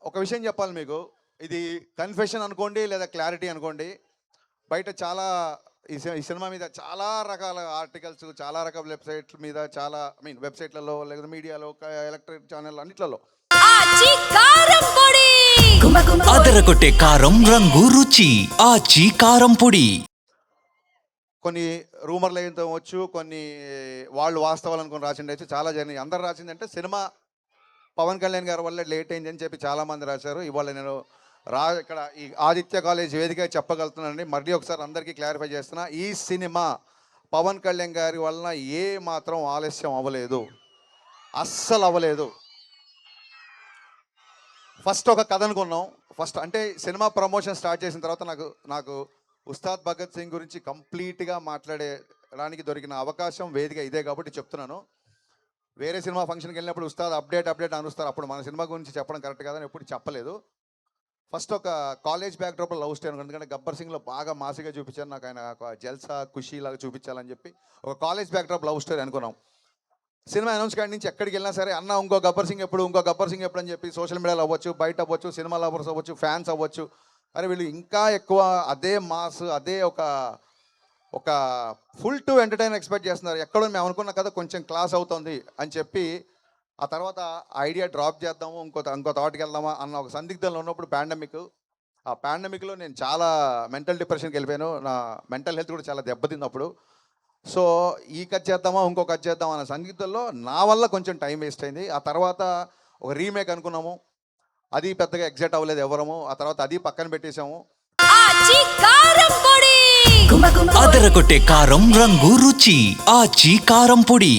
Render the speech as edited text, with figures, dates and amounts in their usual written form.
ఒక విషయం చెప్పాలి మీకు. ఇది కన్ఫెషన్ అనుకోండి లేదా క్లారిటీ అనుకోండి. బయట చాలా ఈ సినిమా మీద చాలా రకాల ఆర్టికల్స్, చాలా రకాల వెబ్సైట్ల మీద చాలా వెబ్సైట్లలో లేదా మీడియాలో, ఎలక్ట్రిక్ ఛానల్ అన్నిట్లలో అదరగొట్టే కారం రంగు రుచి ఆచి కారం పొడి. కొన్ని రూమర్లు అయితే వచ్చు, కొన్ని వాళ్ళు వాస్తవాలు అనుకుని రాసిండి అయితే చాలా జరిగింది. అందరు రాసిందంటే సినిమా పవన్ కళ్యాణ్ గారి వల్ల లేట్ అయిందని చెప్పి చాలామంది రాశారు. ఇవాళ నేను ఇక్కడ ఈ ఆదిత్య కాలేజ్ వేదిక చెప్పగలుగుతున్నానండి. మళ్ళీ ఒకసారి అందరికీ క్లారిఫై చేస్తున్నా, ఈ సినిమా పవన్ కళ్యాణ్ గారి వలన ఏ మాత్రం ఆలస్యం అవ్వలేదు, అస్సలు అవ్వలేదు. ఫస్ట్ ఒక కథ అనుకున్నాం. ఫస్ట్ అంటే సినిమా ప్రమోషన్ స్టార్ట్ చేసిన తర్వాత నాకు ఉస్తాద్ భగత్ సింగ్ గురించి కంప్లీట్గా మాట్లాడడానికి దొరికిన అవకాశం వేదిక ఇదే కాబట్టి చెప్తున్నాను. వేరే సినిమా ఫంక్షన్కి వెళ్ళినప్పుడు ఉస్తాద్ అప్డేట్ అనుస్తారు, అప్పుడు మన సినిమా గురించి చెప్పడం కరెక్ట్ కాదని ఎప్పుడు చెప్పలేదు. ఫస్ట్ ఒక కాలేజ్ బ్యాక్డ్రాప్లో లవ్ స్టోరీ అనుకున్నాను. ఎందుకంటే గబ్బర్ సింగ్లో బాగా మాసిగా చూపించాను, నాకు ఆయన ఒక జల్సా ఖుషీ లాగా చూపించాలని చెప్పి ఒక కాలేజ్ బ్యాక్డ్రాప్ లవ్ స్టోరీ అనుకున్నాం. సినిమా అనౌన్స్ కాడి నుంచి ఎక్కడికి వెళ్ళినా సరే అన్న ఇంకో గబ్బర్ సింగ్ ఎప్పుడు అని చెప్పి సోషల్ మీడియాలో అవ్వచ్చు, బయట అవ్వచ్చు, సినిమా లవర్స్ అవ్వచ్చు, ఫ్యాన్స్ అవ్వచ్చు, అరే వీళ్ళు ఇంకా ఎక్కువ అదే మాస్, అదే ఒక ఫుల్ టు ఎంటర్టైన్ ఎక్స్పెక్ట్ చేస్తున్నారు. ఎక్కడో మేము అనుకున్న కదా కొంచెం క్లాస్ అవుతుంది అని చెప్పి ఆ తర్వాత ఐడియా డ్రాప్ చేద్దాము, ఇంకో థాట్కి వెళ్దామా అన్న ఒక సందిగ్ధంలో ఉన్నప్పుడు ఆ పాండమిక్లో నేను చాలా మెంటల్ డిప్రెషన్కి వెళ్ళిపోయాను. నా మెంటల్ హెల్త్ కూడా చాలా దెబ్బతింది అప్పుడు. సో ఈ కట్ చేద్దామా ఇంకో కట్ చేద్దామా అన్న సందిగ్ధంలో నా వల్ల కొంచెం టైం వేస్ట్ అయింది. ఆ తర్వాత ఒక రీమేక్ అనుకున్నాము, అది పెద్దగా ఎగ్జైట్ అవ్వలేదు ఎవరము. ఆ తర్వాత అది పక్కన పెట్టేశాము. అదరగొట్టే కారం రంగు రుచి ఆచి కారం పొడి.